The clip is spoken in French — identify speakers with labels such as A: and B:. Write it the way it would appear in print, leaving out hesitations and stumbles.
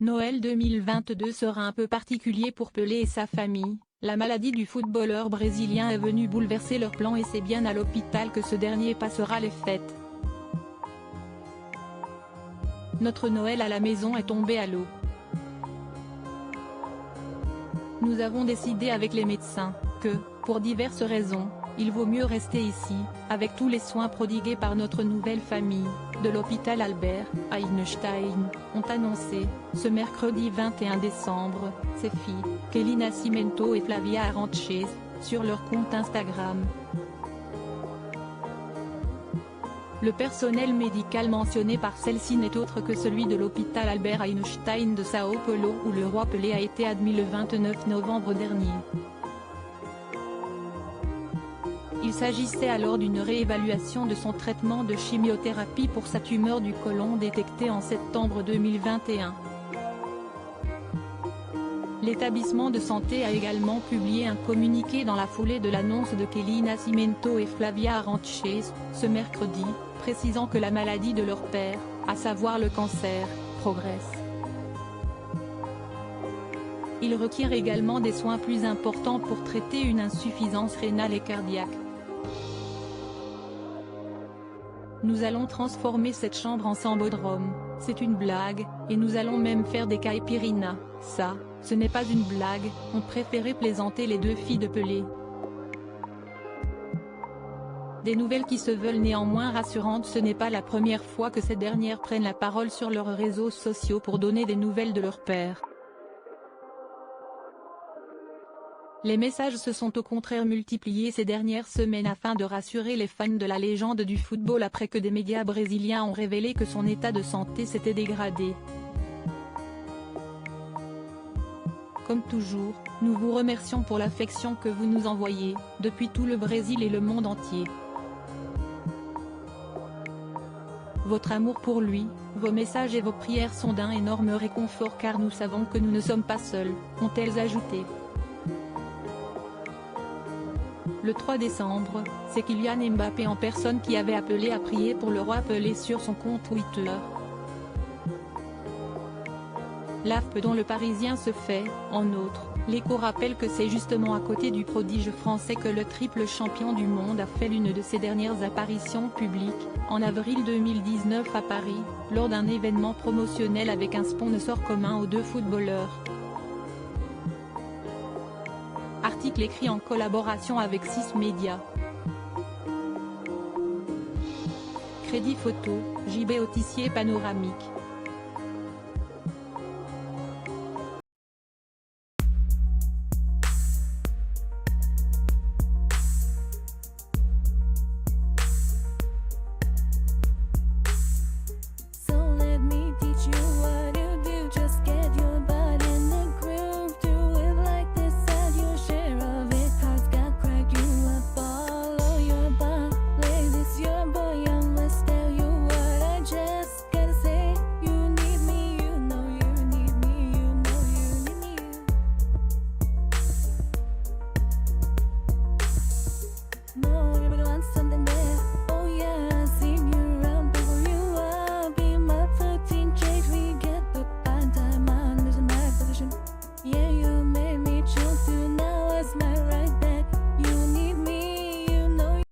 A: Noël 2022 sera un peu particulier pour Pelé et sa famille. La maladie du footballeur brésilien est venue bouleverser leurs plans et c'est bien à l'hôpital que ce dernier passera les fêtes. Notre Noël à la maison est tombé à l'eau. Nous avons décidé avec les médecins que, pour diverses raisons, il vaut mieux rester ici, avec tous les soins prodigués par notre nouvelle famille, de l'hôpital Albert Einstein, ont annoncé, ce mercredi 21 décembre, ses filles, Kelly Nascimento et Flavia Aranches, sur leur compte Instagram. Le personnel médical mentionné par celle-ci n'est autre que celui de l'hôpital Albert Einstein de Sao Paulo où le roi Pelé a été admis le 29 novembre dernier. Il s'agissait alors d'une réévaluation de son traitement de chimiothérapie pour sa tumeur du côlon détectée en septembre 2021. L'établissement de santé a également publié un communiqué dans la foulée de l'annonce de Kelly Nascimento et Flavia Aranches, ce mercredi, précisant que la maladie de leur père, à savoir le cancer, progresse. Il requiert également des soins plus importants pour traiter une insuffisance rénale et cardiaque. Nous allons transformer cette chambre en sambodrome, c'est une blague, et nous allons même faire des caipirinhas, ça, ce n'est pas une blague, ont préféré plaisanter les deux filles de Pelé. Des nouvelles qui se veulent néanmoins rassurantes. Ce n'est pas la première fois que ces dernières prennent la parole sur leurs réseaux sociaux pour donner des nouvelles de leur père. Les messages se sont au contraire multipliés ces dernières semaines afin de rassurer les fans de la légende du football après que des médias brésiliens ont révélé que son état de santé s'était dégradé. Comme toujours, nous vous remercions pour l'affection que vous nous envoyez, depuis tout le Brésil et le monde entier. Votre amour pour lui, vos messages et vos prières sont d'un énorme réconfort car nous savons que nous ne sommes pas seuls, ont-elles ajouté. Le 3 décembre, c'est Kylian Mbappé en personne qui avait appelé à prier pour le roi Pelé sur son compte Twitter. L'AFP dont le Parisien se fait, en outre, l'écho rappelle que c'est justement à côté du prodige français que le triple champion du monde a fait l'une de ses dernières apparitions publiques, en avril 2019 à Paris, lors d'un événement promotionnel avec un sponsor commun aux deux footballeurs. Article écrit en collaboration avec 6 médias. Crédit photo, JB Autissier panoramique.